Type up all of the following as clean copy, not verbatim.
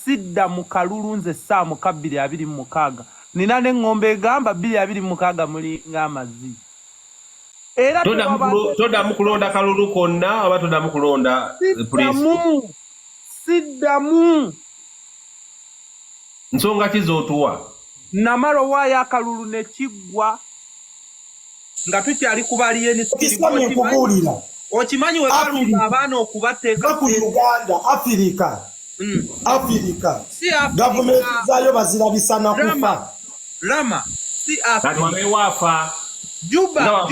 sidda mu kalulu nze ssaamu ka 226 nina n'eŋŋombe egamba 226 muli ng'amazzi era todamu kulonda kalulu konna oba todamu kulonda poliisi siddamu nsonga ki z'otuwa namala owaayo akalulu ne kiggwa nga tukyali ku Alienskin okimanyi we balumba abaana okubateeka ku Uganda Africa gavumenti zaayo bazirabisa na kufa Rama si Africa wafa Juba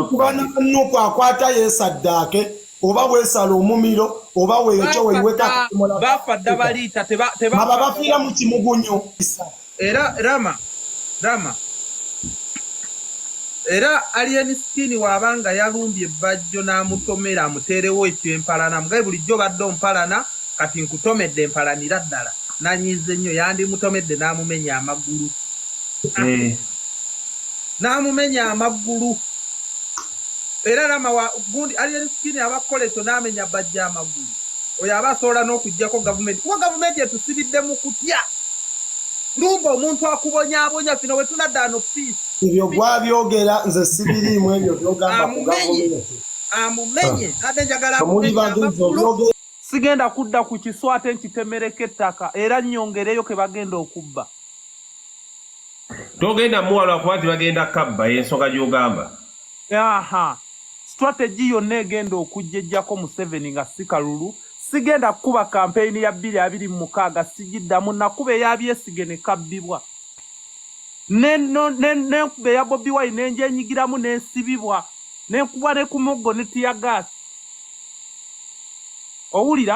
kubana nuko akwata yesaddaake oba wesala omumiro oba weekyo weiweka bafa dabalita teba bafiira mu kimugunyo era Rama era Alienskin wabanga yalumbye bajjo n'amutomera amuterewo ekyempalana mugabe bulijjo badde ompalana kati nkutomedde empalanira ddala nanyize nnyo yandi mutomedde n'amumenya amagulu n'amumenya amagulu era Rama wa gundi Alienskin abakoleto n'amenya bajja amagulu oyo abasobola n'okujjako gavumenti etusibidde mu kutya lumba omuntu akubonyaabonya fino we tunaddaano peace ebyo gwabyogera nze sibiriimu ebyo byogamba ku gavumenti amumenye ate njagala sigenda kudda ku kiswate nkitemereko ettaka era nnyongereyo ke bagenda okubba togenda muwala kuba bagenda kabba y'ensonga gy'ogamba strategy yonna egenda okujja ejjako Museveni nga si kalulu sigenda kuba kampeyini ya 2026 sigiddamu nakuba eyabyesige ne kabbibwa nenkuba eya Bobi Wine nenjenyigiramu nensibibwa nenkuba ne ku muggo ne tiyagasi owulira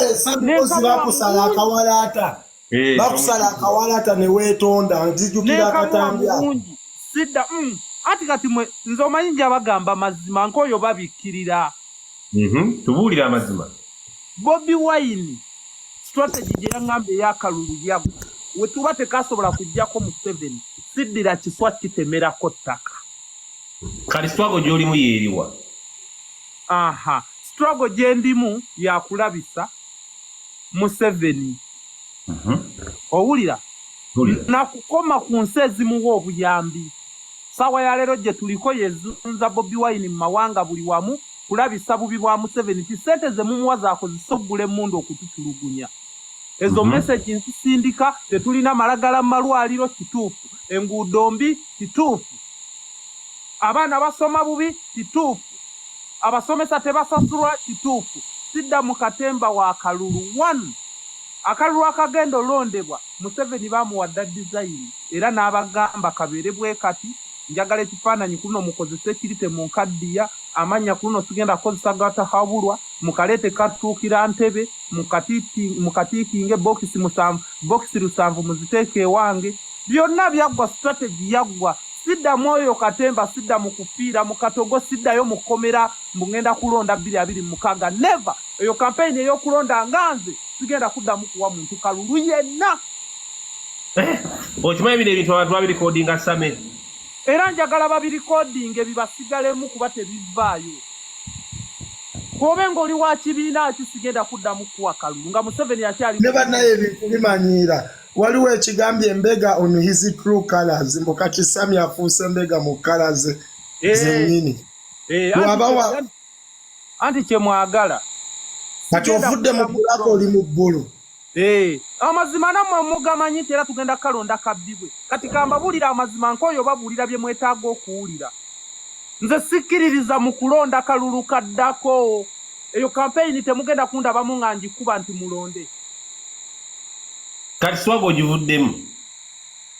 bakusala akawalaata ne weetonda nzijukira akatambya sidda ati kati mwe nze omanyi njabagamba mazima nk'oyo babikkirira tubuulira amazima Bobi Wine strategy gye yaŋŋamba ey'akalulu yago we tuba tekasobola kujjako Museveni siddira kiswa kitemerako ttaka kati struggle gy'olimu yeeriwa struggle gye ndimu yakulabisa Museveni owulira nakukoma ku nsi ezimuwa obuyambi sawa ya leero gye tuliko yezunza Bobi Wine mu mawanga buli wamu kulabisa bubi bwa Museveni ti sente ze mumuwa zaakozesa oggula emmundu okututulugunya ezo message nsindika tetulina malagala malwaliro kituufu enguudo mbi kituufu abaana basoma bubi kituufu abasomesa tebasasulwa kituufu sidda mu katemba wa akalulu 1 akalulu akagenda olondebwa Museveni bamuwadda design era n'abagamba kabeere bwe kati njagala ekifaananyi kuno mukozese ekirite mu nkaddiya amanya kuno sigenda kozesa gatahabulwa mukalete katuukira ntebe mukatiikinge bokisi 7 muziteeke ewange byonna byaggwa strategy yaggwa sidda mwoyo katemba sidda mu kufiira mu katogo siddayo mu kkomera ngenda kulonda 2026 never eyo campaign ey'okulonda nganze sigenda kuddamu kuwa muntu kalulu yenna okimanyi bino ebintu abantu babirikodinga Sammy era njagala babirikodinge bibasigalemu kuba tebivaayo kobe ng'oli wa kibiina kisigenda kuddamu kuwa kalulu nga Museveni akyali ne bannaye ebintu bimanyiira waliwo ekigambye embega on his true colors mbukati Sammy afuuse embega mu colors zennyini anti kyemwagala kati ovudde mu kulako oli mu bbulu amazima nammwe mugamanyi nti era tugenda kalonda kabbibwe kati kambabulira amazima nk'oyo babuulira bye mwetaaga okuwulira nze sikkiririza mu kulonda kalulu kaddako eyo kampeyini temugenda kundabamu nga ngikuba nti mulonde kati swago ogivuddemu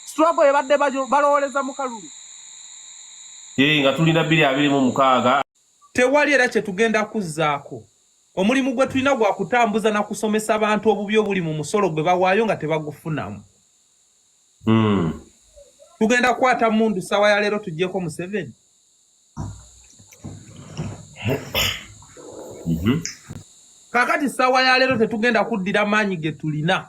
swago ebadde balowoleza mu kalulu nga tulina 226 tewali era kye tugenda kuzzaako omulimu gwe tulina gwa kutambuza na kusomesa abantu obubi obuli mu musolo gwe bawaayo nga tebagufunamu tugenda kukwata mundu sawa ya leero tuggyeko Museveni kakati sawa ya leero tetugenda kuddira maanyi ge tulina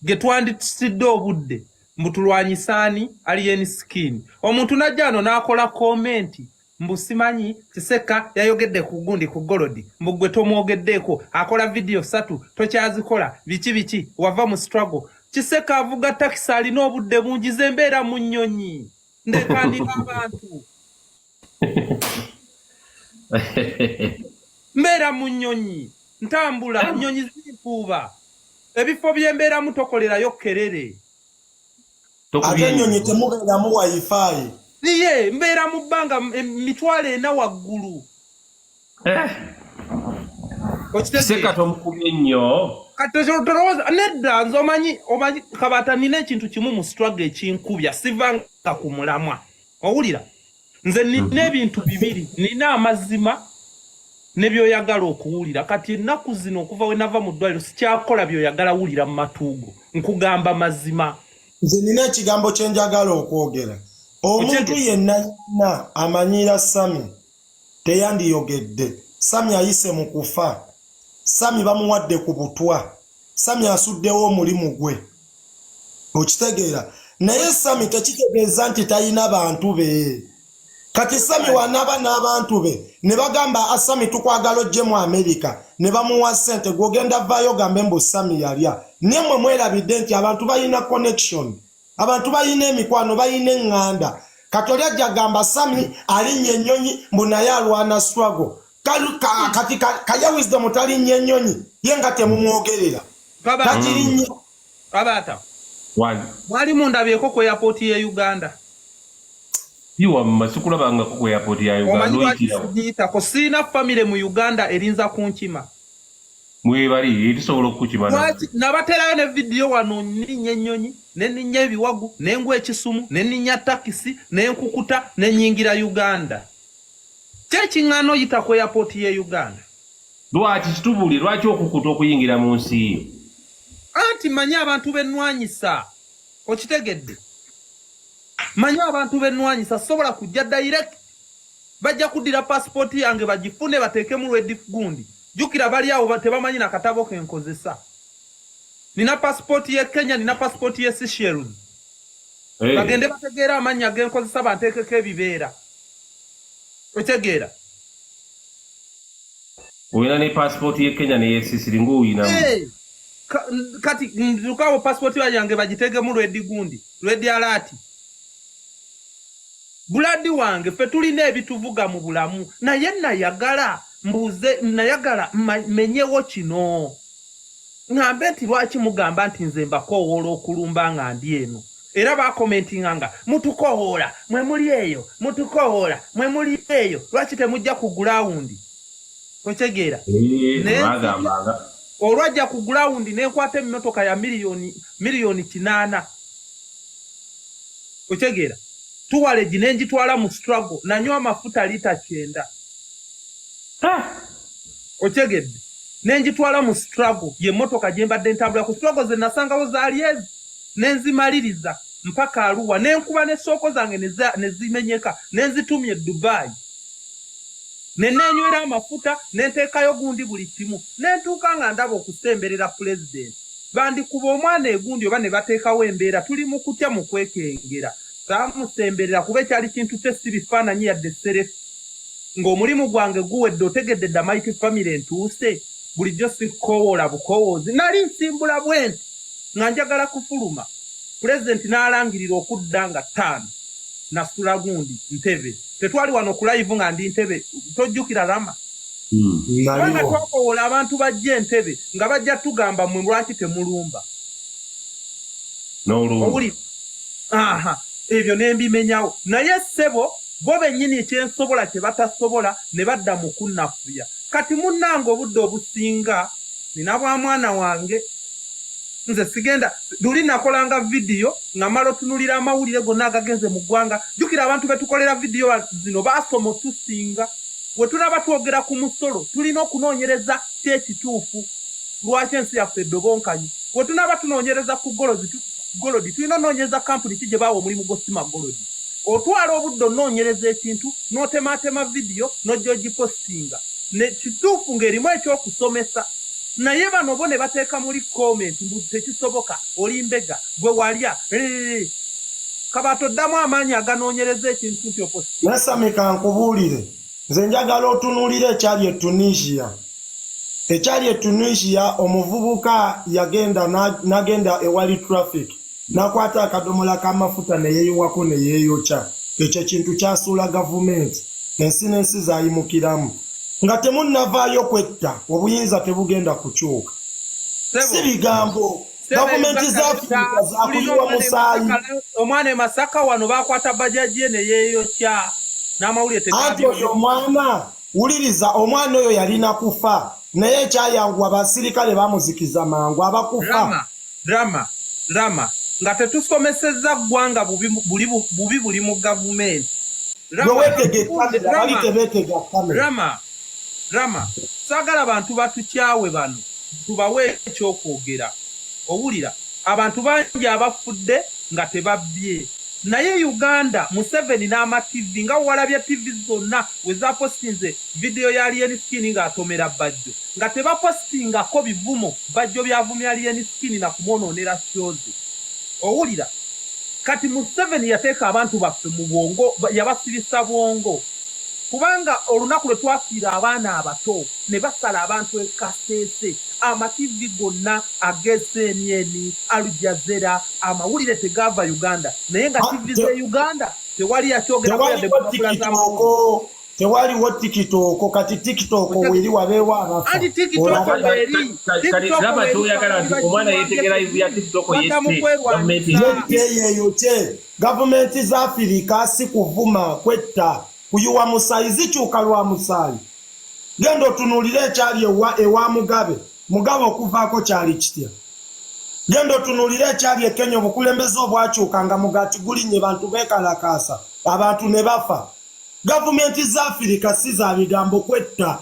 ge twandisidde obudde mbutulwanyisaani Alienskin omuntu najja ano n'akola komenti Mbusimanyi Kiseka yayogedde ku gundi ku Golodi mbugwe tomwogeddeko akola video 3 tokyazikola biki wava mu struggle Kiseka avuga taxi alina obudde bungi zembeera mu nnyonyi ndekandika abantu mbeera mu nnyonyi ntambula nnyonyi zimpuuba ebifo by'embeera mu tokolerayo kerere ate ennyonyi temubeeramu wifi niye mbeera mu bbanga mitwalo 4 waggulu Kiseka tomukubye nnyo katotolowooza nedda nze omanyi kabata nina ekintu kimu mu struggle ekinkubya sivanga ku mulamwa owulira nze nina ebintu bibiri nina amazima ne byoyagala okuwulira kati ennaku zino okuva we nava mu ddwaliro sikyakola byoyagala wulira mu matuugo nkugamba mazima nze nina ekigambo kye njagala okwogera omuntu yenna amanyiira Sammy teyandiyogedde Sammy ayise mu kufa Sammy bamuwadde ku butwa Sammy asuddewo omulimu gwe okitegeera naye Sammy tekitegeeza nti talina bantu be kati Sammy wanaba n'abantu be ne bagamba Sammy tukwagala ojje mu America ne bamuwa ssente gwogenda vaayo gambe mbu Sammy yalya nemwe mwerabidde nti abantu balina connection abantu balina emikwano balina eŋŋanda kati oli ajja gamba Sammy alinnya ennyonyi mbu naye alwana struggle kati kaya wisdom talinnya ennyonyi ye nga temumwogerera tagirinnya kabata mwali mundabyeko ku airport ye Uganda Iwa masukulabanga ku airport ya Uganda oyitako sina family mu Uganda erinza kunkima mwebali edisobola okukimana nabaterayo ne video wano ninnya ennyonyi neninnya ebiwagu nengwa ekisumu neninnya takisi nenkukuta nenyingira Uganda kyekiŋŋaano oyita ku airport ye Uganda lwaki kitubuli lwaki okukuta okuyingira mu nsi anti manyi abantu bennwanyisa okitegedde manyi abantu bennwanyisa sobola kujja direct bajja kuddira passport yange bagifune bateeke mu red gundi jukira bali awo tebamanyi na katabo ke nkozesa nina passport ye Kenya nina passport ye Seychelles bagende bategeera amanya genkozesa banteekeko ebibeera otegeera oyina ne passport ye Kenya ne ye Seychelles ng'oyinamu kati ndukawo passport yange bagitege mu red gundi red alert buladi wange fe tulina ebituvuga mu bulamu naye nayagala mbuze nayagala menyewo kino ngambe nti lwaki mugamba nti nze mbakowoola okulumba nga ndi eno era bakomentinganga mutukowoola mwe muli eyo mutukowoola mwe muli eyo lwaki temujja ku gulawundi otegeera olwajja ku gulawundi nenkwata emmotoka ya miliyoni 8 otegeera tuwaleji nenjitwala mu struggle nanywa amafuta lita 9 otegedde nenjitwala mu struggle ye motoka gye mbadde ntambula ku struggle ze nasangawo zaali ezi nenzimaliriza mpaka Arua nenkuba n'essooko zange nezimenyeka nenzitumye Dubai nenenywera amafuta nenteekayo gundi buli kimu nentuuka nga ndaba okusemberera president bandikuba omwana egundi oba ne bateekawo embeera tuli mu kutya mu kwekengera samusemberera kuba ekyali kintu tesi bifaananyi yadde serefu ng'omulimu gwange guwedde otegedde dda Mighty Family entuuse bulijjo sikowoola bukowoozi nali nsimbula bwenti nga njagala kufuluma pulezidenti n'alangirira okudda nga 5 nasula gundi Ntebe tetwali wano ku live nga ndi Ntebe tojjukira Rama kubanga twakowoola abantu bajja Entebbe nga bajja tugamba mwe lwaki temulumba owuli ebyo nembimenyawo naye ssebo bo bennyini ekyensobola kye batasobola ne badda mu kunnafuya kati munnange obudde obusinga nina bwa mwana wange nze sigenda luli nakolanga vidiyo nga mala otunulira amawulire gonna agagenze mu ggwanga jjukira abantu betukolera vidiyo zino baasoma otusinga bwe tunaba twogera ku musolo tulina okunoonyereza kyekituufu lwaki ensi yaffe eddobonkanyi bwe tunaba tunoonyereza ku golodi tulina onoonyereza kampuni ki gye baawa omulimu gw'osima golodi otwala obudde onoonyereza ekintu n'otemaatema vidiyo n'ojja ogipostinga ne kituufu ng'erimu ekyokusomesa naye bano bo ne bateeka muri comment mbu tekisoboka oli mbega gwe walya kabato ddamu amaanyi aganoonyereza ekintu nti opposition. Nasami kankubuulire nze njagala otunuulira ekyali e Tunisia. Ekyali e Tunisia omuvubuka yagenda n'agenda ewali traffic n'akwata akadomola k'amafuta ne yeeyiwako ne yeeyokya. Ekyo kintu kyasuula gavumenti ensi n'ensi zaayimukiramu nga temunnavaayo kwetta obuyinza tebugenda kukyuka. Si bigambo gavumenti za Afrika zaakuyiwa musaayi. Omwana e Masaka wano baakwata bajaji ye ne yeeyokya n'amawulire anti oyo omwana wuliriza omwana oyo yalina kufa naye ekyayanguwa abasirikale bamuzikiza mangu abakufa. Drama nga tetusomesezza ggwanga bubi buli mu gavumenti. Drama saagala abantu batukyawe bano tubawe ekyokwogera. Owulira abantu bangi abafudde nga tebabbye. Naye Uganda Museveni n'ama TV nga walabye TV zonna we zapostinze video ya Alienskin nga atomera Bajjo nga tebapostingako bivumo Bajjo byavumya Alienskin na kumwonoonera shozi. Owulira kati Museveni yateeka abantu baffe mu bwongo yabasibisa bwongo kubanga olunaku lwe twafiira abaana abato ne basala abantu ekaseese amativi gonna agesenyeni Alujazera amawulire tegava Uganda naye nga TV ze Uganda tewali yakyogera tewaliwo tikitoko kati tikitoko weri wabeewa abafa anti tikitoko eri raba tuyagala nti omwana yeetegera ya tikitoko yeyote gavumenti za Afirika si kuvuma kwetta kuyuwa musayi zikyuka lwa musayi. Genda otunuulire ekyali ewa Mugabe okuvaako kyali kitya. Genda otunuulire ekyali e Kenya obukulembeze obwakyuka nga mugaati gulinnye bantu beekalakaasa abantu ne bafa. Gavumenti za Afirika si za bigambo kwetta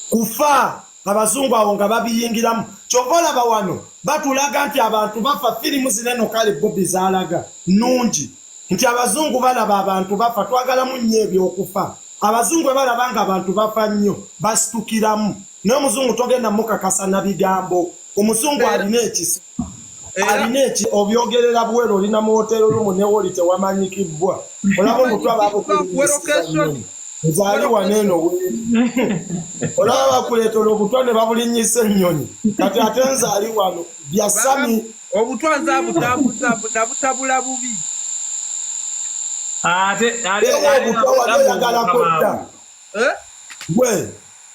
kufa abazungu awo nga babiyingiramu. Kyova olaba wano batulaga nti abantu bafa firimu zineno kale Bobi zaalaga nnungi nti abazungu balaba abantu bafa twagalamu nnyo ebyokufa. Abazungu balaba nga abantu bafa nnyo basitukiramu naye omuzungu togenda mukakasa na bigambo. Omuzungu alina ekisa alina obyogerera buwero olina mu hoteri olumu ne woli tewamanyikibbwa olaba omutwe ababukulizaali waneeno olaba bakuleetera obutwa ne babulinyisa ennyonyi kati ate nzaali wano bya Sammy obutwa nzabutabula bubi oyagala kwetta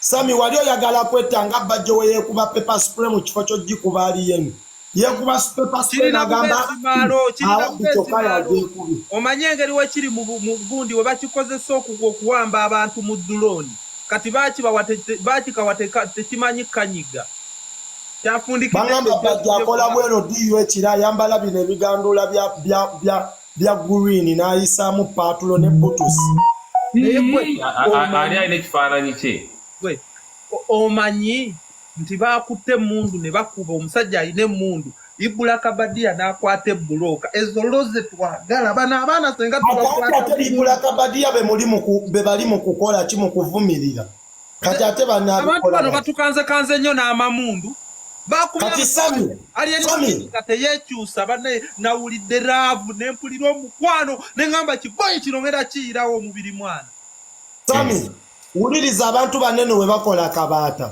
Sammy wali oyagala kwetta nga Bajjo we yeekuba pepper spray mu kifo ky'ogikuba aliyeni yekuba pepper spray nagamba omanye engeri wekiri mu gundi we bakikozesa okuwamba abantu mu drone kati bakikawa tekimanyi kanyiga bangamba Bajjo akola bwero diyo ekira ayambala bino ebigandula bya green n'ayisaamu patulo ne butusi ali alina ekifaananyi kye. Omanyi nti bakutte emmundu ne bakuba omusajja alina emmundu Ibula Kabadia n'akwata ebbuloka ezo loze twagala bana abaana senga tubakwata Ibula Kabadia be bali mu kukola ki mu kuvumirira kati ate abantu bano batukanze nnyo n'amamundu kati Sammy teyekyusa bane nawulidde raavu nempulira omukwano neŋŋamba kiboyi kino ngera kiyirawo omubiri mwana. Sammy wuliriza abantu banene we bakola kabaata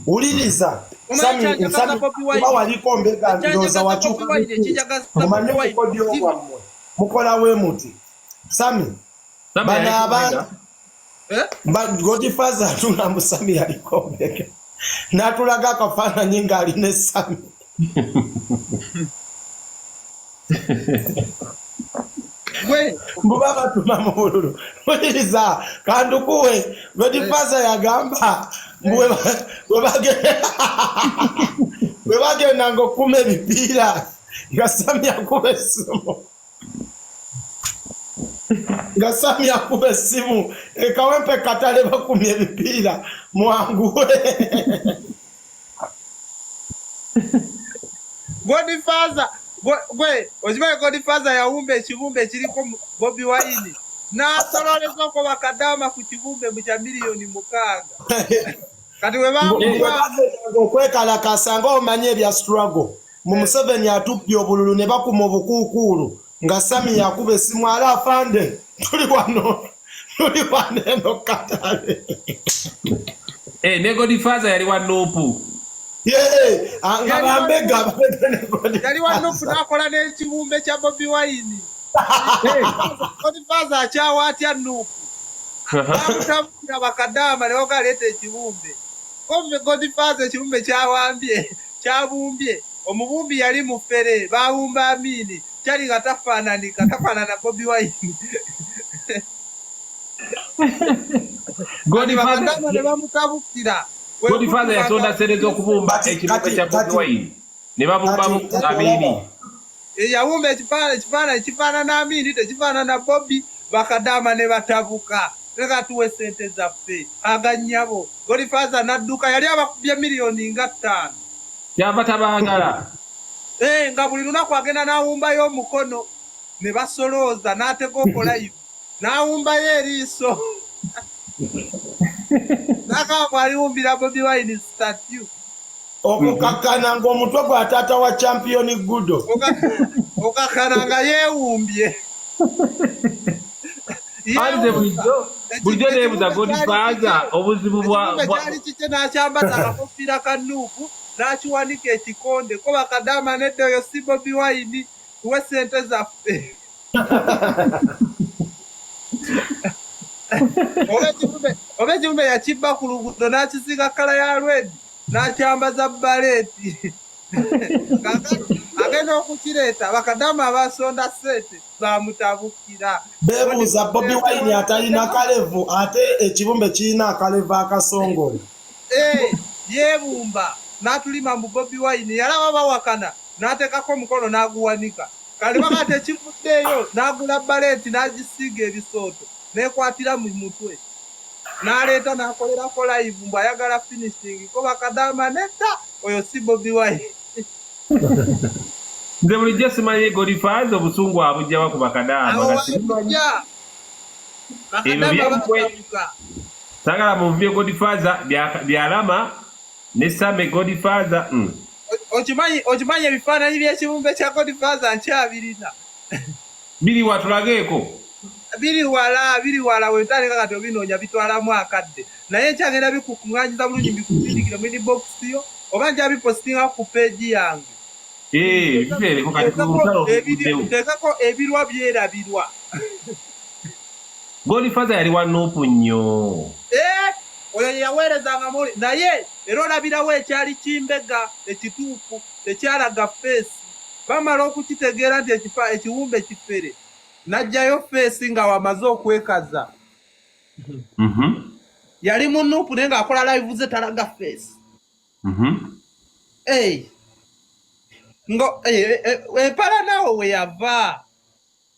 wuliriza Sammy kuba waliko mbega ndowooza wakyuka omanye kukodi ogwammwe mukola we muti Sammy bano abantu Godfather atungamba Sammy yaliko mbega n'atulaga akafaananyi ng'alina Sammy mbuba batuma mu bululu wuliriza kandukuwe Godfather yagamba bwe bagenda ng'okuma ebipiira nga Sammy akuba essimu nga Sammy akuba essimu ekawempe katale bakumya ebipiira mwanguwe Godfather gwe okimanyi Godfather yawumba ekibumbe ekiriko Bobi Wine n'asololezako bakadama ku kibumbe mu kya miliyoni 6 kati we okwekalakasa nga omanye ebya struggle mu Museveni atuppye obululu ne bakuma obukuukuulu nga Sammy yakuba essimu ala afande tuli wano eno katale ne Godfather yali wa Nuupu nga bambega yali wa Nuupu n'akola n'ekibumbe kya Bobi Wine Godfather akyawa atya Nuupu bamutabukira bakadaama ne bagaleeta ekibumbe kombe Godfather ekibumbe kyabumbye omubumbi yali mufere bawumba Amini kyali nga tafaanana Bobi Wine Godfather bamutabukira Godfather yasonda sente z'okubumba ekibumbe kya Bobi Wine ne babumbamu Amini yawumba ekifaanana Amini tekifaanana Bobi bakadaama ne batabuka leka tuwe sente zaffe aganyabo Godfather n'adduka yali abakubye miliyoni nga 5 kyava tabaagala nga buli lunaku agenda n'awumbayo omukono ne basolooza n'ateka okolayo n'awumbayo eriiso n'akaba aliwumbira Bobi Wine statue okukakana ng'omutwe gwa taata wa champion gudo okakana nga yeewumbye bulijjo neebuza Godfather obuzibu kyali kike n'akyambaza akakofiira ka Nuupu n'akiwanika ekikonde ko bakadaama nedda oyo si Bobi Wine tuwe sente zaffe oba ekibumbe yakibba ku luguudo n'akisiga kala ya lwedi n'akyambaza baleeti agenda okukireeta bakadaama abasonda sente bamutabukira beebuuza Bobi Wine atalina kalevu ate ekibumbe kirina akalevu akasongole yeebumba n'atulima mu Bobi Wine yalaba bawakana n'ateekako omukono n'aguwanika kale baka tekivuddeeyo n'agula baleeti n'agisiiga ebisooto n'ekwatira mu mutwe n'aleeta n'akolerako live mbu ayagala finishing ko bakadaama nedda oyo si Bobi Wine nze bulijjo simanyi Godfather obusungu abujja baku bakadaama sagala muvye Godfather byalama ne Sammy Godfather okimanyi ebifaananyi by'ekibumbe kya Godfather nkyabirina biri watulageeko biri wala wetandika kati obinoonya bitwalamu akadde naye nkyagenda bikukuŋŋaanyiza bulungi mbikuzindigire mu inbox yo oba nja bipostinga ku peegi yange nteekako ebirwa byerabirwa Godfather yali wa Nuupu nnyo oyo yaweerezanga muli naye era olabirawo ekyali kimbega ekituufu tekyalaga feesi bamala okukitegeera nti ekiwumbe kifere n'ajjayo feesi nga wamaze okwekaza yali mu Nuupu naye ng'akola live ze talaga feesi empala naawe we yava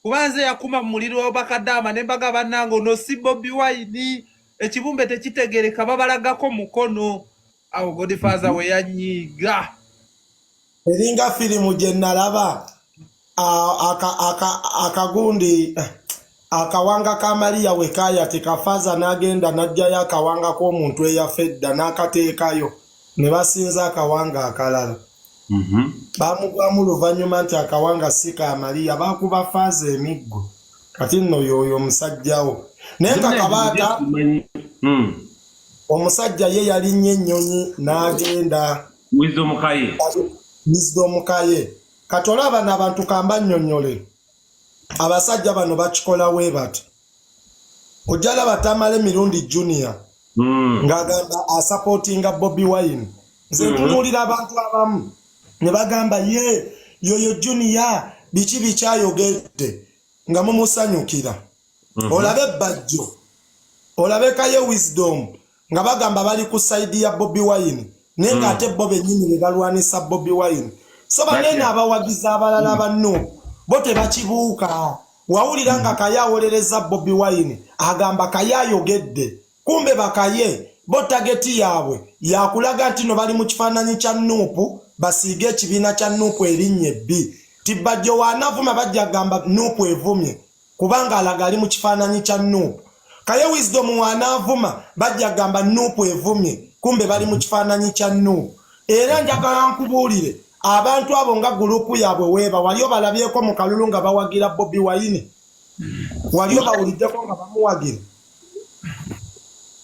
kubanze yakuma mu muliro bakadaama ne mbaga bannange ono si Bobi Wine ekibumbe tekitegereka babalagako mukono awo Godfather we yanyiiga eringa firimu gye nalaba akagundi akawanga ka Maria we kayati Kafaza n'agenda n'ajjayo akawanga k'omuntu eyafedda n'akateekayo ne basinza akawanga akalala bamugwamu luvannyuma nti akawanga si ka Maria bakuba Faza emiggo kati nno yoyo omusajjawo naye kakabaata omusajja ye yalinnye ennyonyi n'agenda Wisdom Kaye kati olaba n'abantu kamba nnyonnyole abasajja bano bakikola we bati ojja laba Tamale emirundi Junior ng'agamba asapootinga Bobi Wine nze ntunuulira abantu abamu ne bagamba ye yoyo Junior biki bikyayogedde nga mumusanyukira olabe Bajjo olabe Kaye Wisdom nga bagamba bali ku saidi ya Bobi Wine naye ng'ate bo bennyini ne balwanisa Bobi Wine so banene abawagizi abalala banno bo tebakibuuka wawulira nga Kaye awolereza Bobi Wine agamba Kaye ayogedde kumbe bakaye bo tageti yaabwe yakulaga nti no bali mu kifaananyi kya Nuupu basiige ekibiina kya Nuupu erinnya ebbi Tibajjo wanavuma bajja gamba Nuupu evumye kubanga alaga ali mu kifaananyi kya Nuupu Kaye Wisdom wanavuma bajja gamba Nuupu evumye kumbe bali mu kifaananyi kya Nuupu era njagala nkubuulire abantu abo nga gurupu yabwe weba waliyo balabyeko mu kalulu nga bawagira Bobi Wine waliyo bawuliddeko nga bamuwagira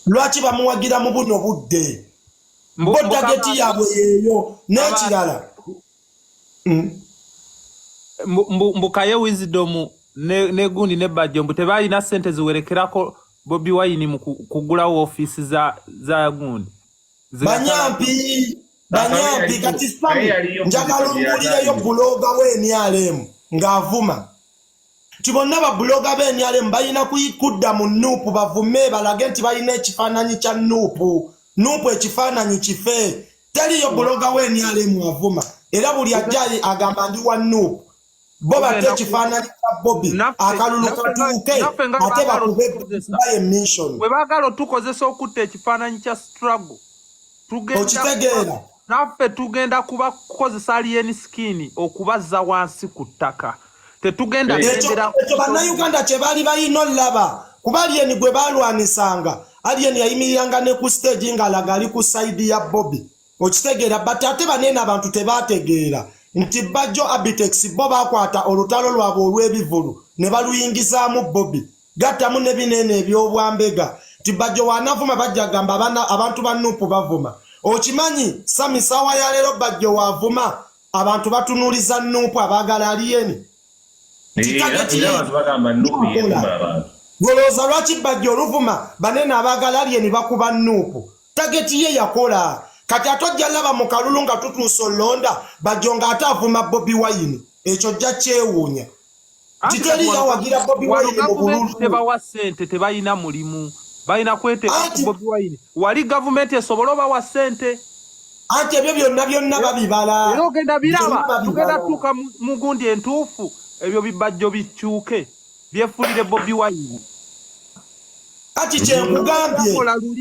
lwaki bamuwagira mu buno budde bodageti yabwe yeeyo n'ekirala mbukaye wisdom ne gundi ne bajjo mbu tebalina sente ziwerekerako Bobi Wine mu kugulawo ofisi za gundi banyampi kati Sammy njagala olubulireyo buloga w'enyalemu ng'avuma tibonna babuloga b'enyalemu balina kudda mu nuupu bavume balage nti balina ekifaananyi kya nuupu ekifaananyi kife taliyo buloga w'enyalemu avuma era buli ajjayi agamba ndi wa nuupu bo bate ekifaananyi kya Bobi akalulu katuuke ate bakube emission bwe baagala otukozesa okutta ekifaananyi kya struggle okitegeera naffe tugenda kukozesa Alienskin okubazza wansi ku ttaka tetugenda ekyo bannayuganda kye baali balina olaba kuba Alien gwe balwanisanga Alien yayimiriranga ne ku stage ng'alaga ali ku sayidi ya Bobi okitegeera but ate banene abantu tebaategeera nti bajjo Abitex bo bakwata olutalo lwabwe olw'ebivulu ne baluyingizaamu Bobi gattamu ne binene eby'obwambega nti bajjo wanavuma bajja gamba abantu ba nuupu bavuma okimanyi Sammy sawa ya leero bajjo wavuma abantu batunuuliza nuupu abaagala Alien golooza lwaki bajjo oluvuma banene abaagala Alien bakuba nuupu tageti ye yakola kati atojja laba mu kalulu nga tutuusa olonda bajjo nga ate avuma Bobi Wine ekyo jja kyewuunya kiteri yawagira Bobi Wine mu bululu tebawa sente tebalina mulimu balina kweteeka ku Bobi Wine wali gavumenti esobola obawa sente anti ebyo byonna babibala era ogenda biraba tugenda tuuka mu gundi entuufu ebyo bibajjo bikyuke byefulire Bobi Wine ati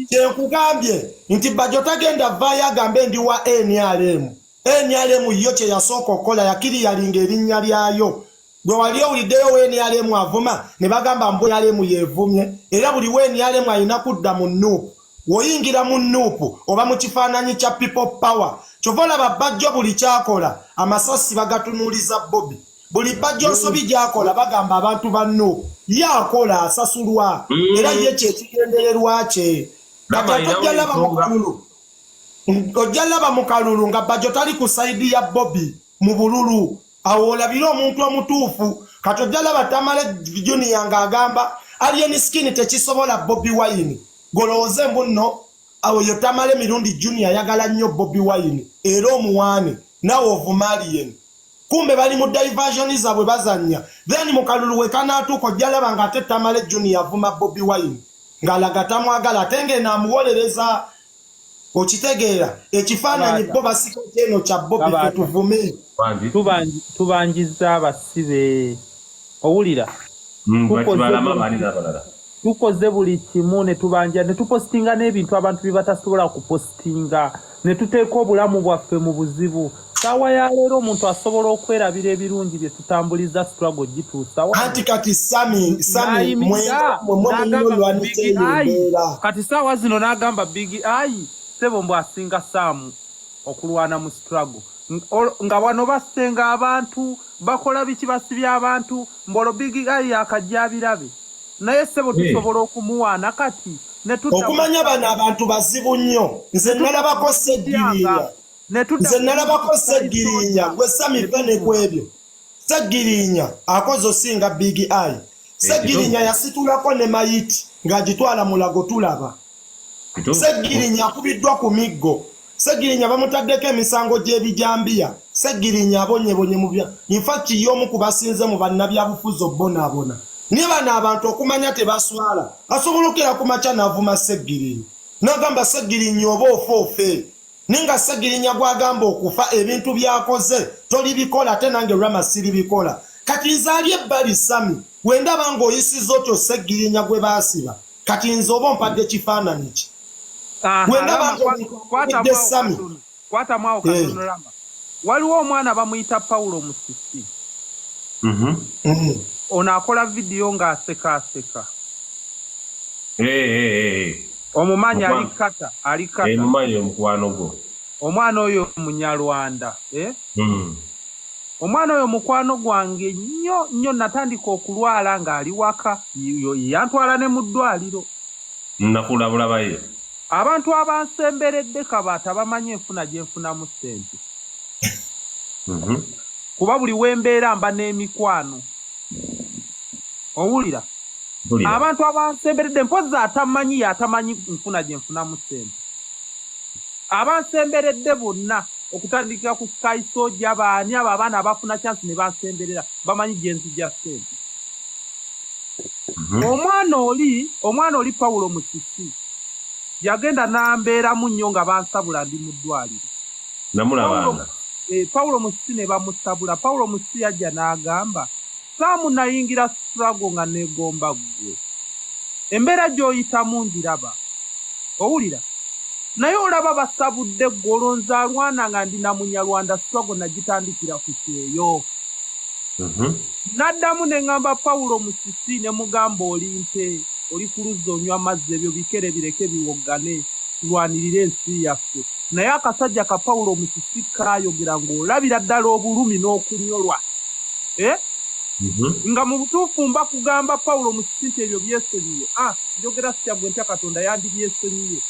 kyenkugambye nti bajjo tagenda vaayo agambe ndi wa NRM yo kye yasooka okukola yakiri yalinga erinnya lyayo gwe wali owuliddeyo w'NRM avuma ne bagamba mbu NRM yeevumye era buli w'NRM alina kudda mu nuupu woyingira mu nuupu oba mu kifaananyi kya people power kyova olaba bajjo buli kyakola amasasi bagatunuuliza Bobi buli bajjo nsobi gy'akola bagamba abantu ba nuupu ye akola asasulwa era ye kyekigendererwa kye kati ate ojja laba mu kalulu nga bajjo tali ku sayidi ya Bobi mu bululu awo olabira omuntu omutuufu kati ojja laba Tamale Junior ng'agamba Alienskin tekisobola Bobi Wine golowooze mbu nno awo yo Tamale mirundi Junior ayagala nnyo Bobi Wine era omuwaane nawe ovuma Alien kumbe bali mu diversion zaabwe bazannya then mu kalulu we kanaatuuka ojja laba ng'ate Tamale Junior avuma Bobi Wine ng'alaga tamwagala ate ng'eno amuwolereza okitegeera ekifaananyi bo basika kyeno kya Bobi tuvume tubanjiza abasibe owulira tukoze buli kimu ne tubanja ne tupostinga n'ebintu abantu bye batasobola kupostinga ne tuteeka obulamu bwaffe mu buzibu sawa ya leero omuntu asobola okwerabira ebirungi bye tutambuliza struggle gituusa anti kati Sammy kati sawa zino n'agamba Big ayi sebo mbu asinga Samu okulwana mu struggle nga wano basenga abantu bakola biki basibya abantu mbolo Big ayi akajja birabe naye sebo tusobola okumuwaana kati ne okumanya bano abantu bazibu nnyo nze nalabako Seggirinya gwe Sammy fene kwebyo Seggirinya akoze osinga Big ayi Seggirinya yasitulako ne mayiti ng'agitwala mulago tulaba Seggirinya akubiddwa ku miggo Seggirinya bamutaddeko emisango gy'ebijambiya Seggirinya abonyebonye mu bya infact y'omu ku basinze mu bannabyabufuzi obbonaabona niye bano abantu okumanya tebaswala asobola okera ku makya n'avuma Seggirinya n'agamba Seggirinya oba ofoofe ninga Seggirinya gwagamba okufa ebintu byakoze tolibikola ate nange Rama siribikola kati nze ali ebbali Sammy wendaba ng'oyisiza otyo Seggirinya gwe baasiba kati nze oba ompadde kifaananyi ki waliwo omwana bamuyita Paulo Musisi ono akola vidiyo ng'aseka omumanyi alikata mumanyi omukwano gwo omwana oyo Munyarwanda omwana oyo mukwano gwange nnyo natandika okulwala ng'ali waka yantwala ne mu ddwaliro nakulabula baye abantu abansemberedde Kabaata bamanyi enfuna gye nfunamu ssente kuba buli wembeera mba n'emikwano owulira abantu abansemberedde mpozi atamanyi nfuna gye nfunamu ssente abansemberedde bonna okutandikira ku Sky Soja baani abo abaana abafuna chance ne bansemberera bamanyi gye nzija ssente omwana oli Paulo Musisi yagenda n'ambeeramu nnyo nga bansabula ndi mu ddwaliro namulabanga Paulo Musisi ne bamusabula Paulo Musisi yajja n'agamba Saamu nayingira struggle nga negomba ggwe embeera gy'oyitamu ndiraba owulira naye olaba basabudde golonza alwana nga ndi na Munyarwanda struggle nagitandikira ku kyeyo naddamu ne ngamba Paulo Musisi ne mugamba olinte oli ku luzzi onywa amazzi ebyo bikere bireke biwogane tulwanirire ensi yaffe naye akasajja ka Paulo Musisi kaayogera ng'olabira ddala obulumi n'okunyolwa nga mu butuufu mba kugamba Paulo Musisi nti ebyo byesonyiye njogera sikyagwe ntya Katonda yandibyesonyiye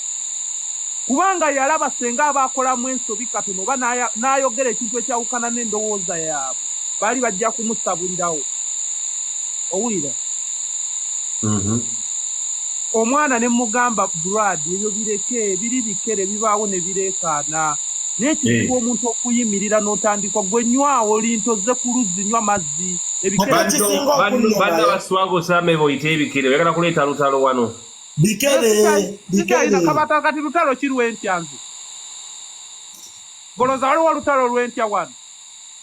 kubanga yalaba senga abakolamu ensobi katono oba n'ayogera ekintu ekyawukana n'endowooza yaabwe baali bajja kumusabulirawo owulira omwana ne mugamba Brad ebyo bireke biri bikere bibaawo ne bireekaana naye kikuba omuntu okuyimirira n'otandikwa gwe nywawo lintoze ku luzzi nywa mazzi banna baswago Sammy boyite ebikere oyagala kuleeta lutalo wano bikere Kabaata kati lutalo kirwentya nze goloza waliwo lutalo lwentya wano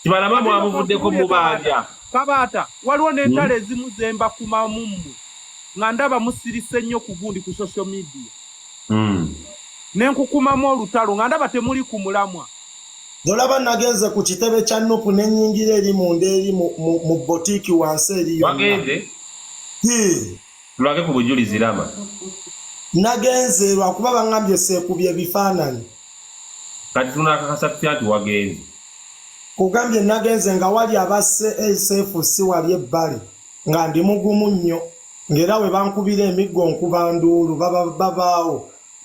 kibalama mwamuvuddeko mubanja Kabaata waliwo n'entalo ezimu zemba ku mamummu nga ndaba musirise nnyo ku gundi ku social media nenkukumamu olutalo nga ndaba temuli ku mulamwa dolaba nagenze ku kitebe kya Nupu n'ennyingira eri munda eri mu botiki wansi eri wagenze tulage ku bujulizi Rama nagenze lwakuba baŋŋambye seekubye ebifaananyi kati tunakakasa tutya nti wagenze kugambye nagenze nga wali abasse SFC wali ebbali nga ndi mugumu nnyo ng'era we bankubira emiggo nkuba nduulu babaawo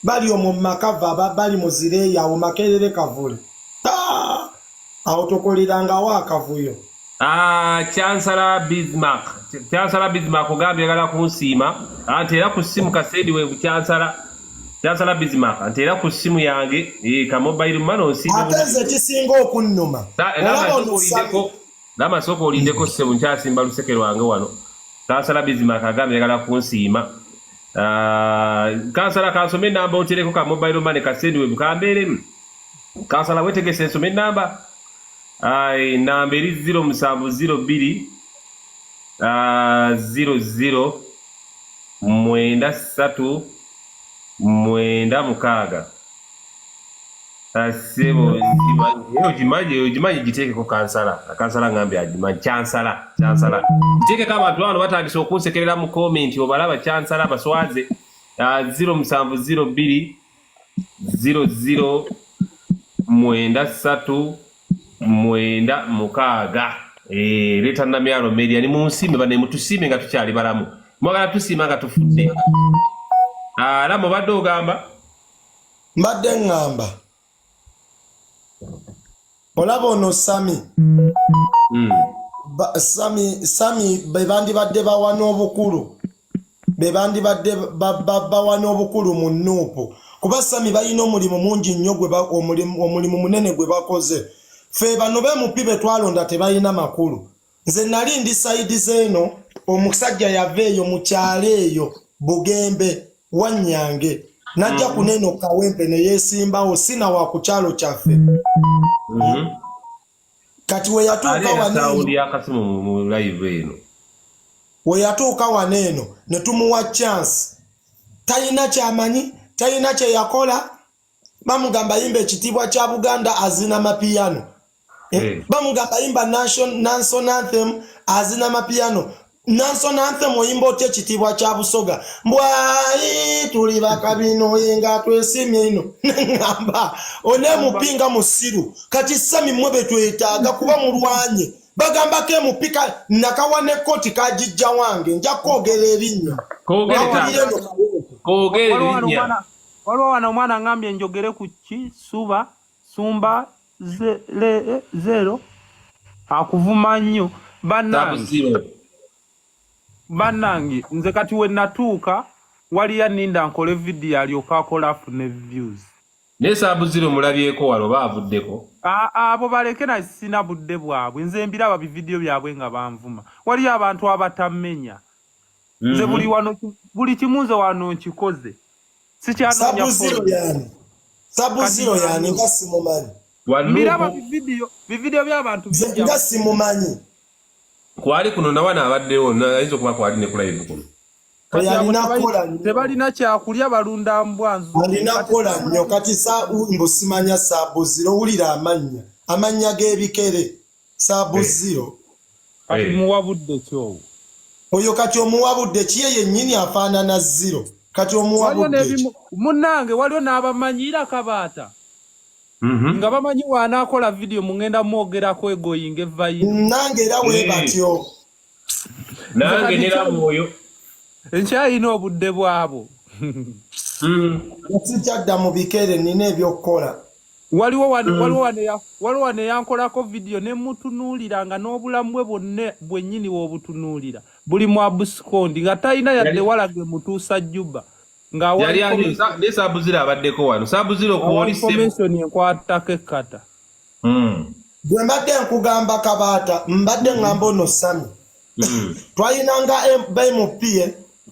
bali omwo mu makava bali muzireeyo awo Makerere Kavule awo tokolerangawo akavuyo Chancellor Bismarck ogambye yagala kunsiima anti era ku ssimu kaseedi we Chancellor Bismarck anti era ku ssimu yange ka mobile money onsiima ate nze kisinga okunnuma namasooka olindeko ssebo nkyasimba luseke lwange wano Chancellor Bismarck agambye yagala kunsiima Chancellor kansome enamba otereko ka mobile money kaseedi we bukambeeremu Chancellor wetegese ensome enamba namba eri 0702 00 93 96 sebo ogimanyi giteekeko kansala ngambe agimanyi Chancellor giteekeko abantu bano batandise okunsekerera mu komenti obalaba Chancellor baswaze 0702 00 93 96 leeta namyalo media ni munsiime bane mutusiime nga tukyali balamu mwagala tusiima nga tufudde Rama obadde ogamba mbadde ngamba olaba ono Sammy Sammy bebandibadde bawana obukulu bawana obukulu mu Nuupu kuba Sammy balina omulimu mungi nnyo omulimu munene gwe bakoze fe bano bemupibe twalonda tebalina makulu nze nali ndi saidi zeeno omusajja yaveeyo mu kyalo eyo Bugembe Wanyange najja kuneno Kawempe ne yeesimbawo sina wa ku kyalo kyaffe kati we yatuuka waneeno ne tumuwa chance talina kyamanyi talina kye yakola bamugamba yimba ekitiibwa kya Buganda azina mapiano bamugamba yimba national anthem azina mapiano nansona anthe muyimba otya ekitiibwa kya Busoga mbwayi tuli bakabino yenga twesimye ino ngamba onemupinga musiru kati Sammy mmwe betwetaaga kuba mulwanye bagambako emupika nakawa ne koti kajijja wange nja kwogera erinnya waliwo wano omwana ngambye njogere ku ki sumba zero akuvuma nnyo bannange nze kati we natuuka waliya ninda nkole vidiyo alyoka akola afune views naye saabuziro mulabyeko walo baavuddeko abo baleke na sina budde bwabwe nze mbiraba bividiyo byabwe nga banvuma waliyo abantu abatamenya nze buli kimunze wano nkikoze Sabuziro yani nga simumanyi mbiraba bividiyo by'abantu nga simumanyi kwali kuno nawana abaddewo ayinza okuba kwali ne kulive kuno tebalina kyakulya balunda mbwanzu alina kola nnyo kati mbusimanya Sabuziro owulira amannya g'ebikere Sabuziro kati muwabudde kyowo oyo kati omuwabudde kiye yennyini afaanana zero kati omuwabudde munnange waliwo n'abamanyira kabaata nga bamanyi wanaakola vidiyo mungenda mwogerako egoyinga evayiro nange era we batyo nange nera mwoyo enkyayina obudde bwabo sikyadda mu bikere nina ebyokukola waliwo wano eyankolako vidiyo ne mutunuulira nga n'obulamu bwe bwonna bwennyini w'obutunuulira buli mu abusikondi nga talina yadde walaga emutuusa Juba ne Saabuziro abaddeko wano Saabuziro information enkwatako ekkata bwe mbadde nkugamba kabaata mbadde ngamba ono Sammy twalinanga MP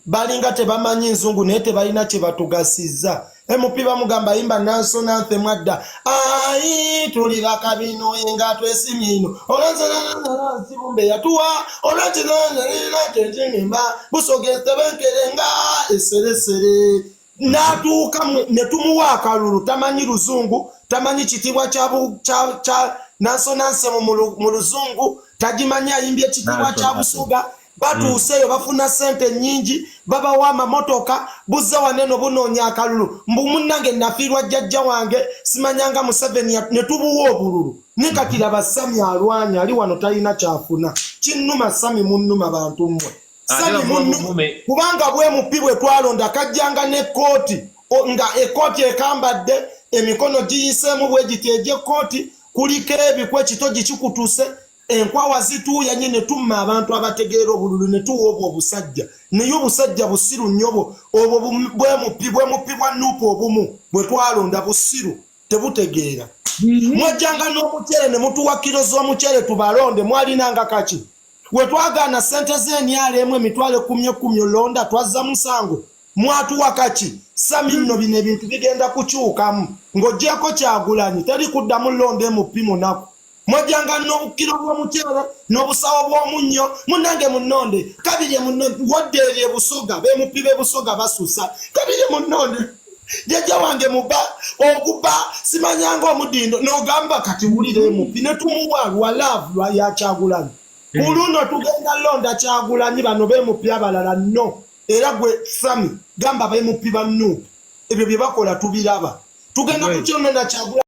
balinga tebamanyi nzungu naye tebalina kye batugasiza MP bamugamba yimba nansona anthem adda ayi tuli bakabino yenga twesimye ino olazibumbe yatuwa olazibumbe busogete benkerenga eseresere natuuka ne tumuwa akalulu tamanyi luzungu tamanyi kitiibwa kya nansona nsemu mu luzungu tagimanyi ayimbye ekitiibwa kya Busoga batuuseeyo bafuna sente nnyingi babawa amamotoka buzza waneno bunoonya akalulu mbu munnange nafiirwa jjajja wange simanyanga Museveni ne tubuwa obululu nekatira Sammy alwanya ali wano talina kyafuna kinnuma Sammy munnuma bantu mmwe Sammy munnuma kubanga bwe bwe twalonda kajjanga n'ekkooti nga ekkooti ekambadde emikono giyiseemu bwe giteeje ekkooti kuliko ebikwe ekitogi kikutuuse enkwawa zituuya nyine tumma abantu abategeera obululu ne tuwa obwo obusajja naye obusajja busiru nnyo obwo bwe bwa nuupu obumu bwe twalonda busiru tebutegeera mwajjanga n'omucere ne mutuwa kiro z'omucere tubalonde mwalinanga kaki we twagaana sente z'emyalo emu emitwalo 10 olonda twazza musango mwatuwa kaki Sammy nno bino ebintu bigenda kukyukamu ng'oggyeko Kyagulanyi teri kuddamu londa MP munaku mwajjanga n'obukiro bw'omukyala n'obusawo bw'omunnyo munnange munnonde kabiri munnonde wadde eri Busoga MP Busoga basusa kabiri munnonde jjajja wange muba okuba simanyanga omudindo n'ogamba kati wulire MP ne tumuwa lwa love lwa ya Kyagulanyi kuluno tugenda londa Kyagulanyi bano MP abalala no era gwe Sammy gamba MP bannu ebyo bye bakola tubiraba tugenda kukyonona Kyagulanyi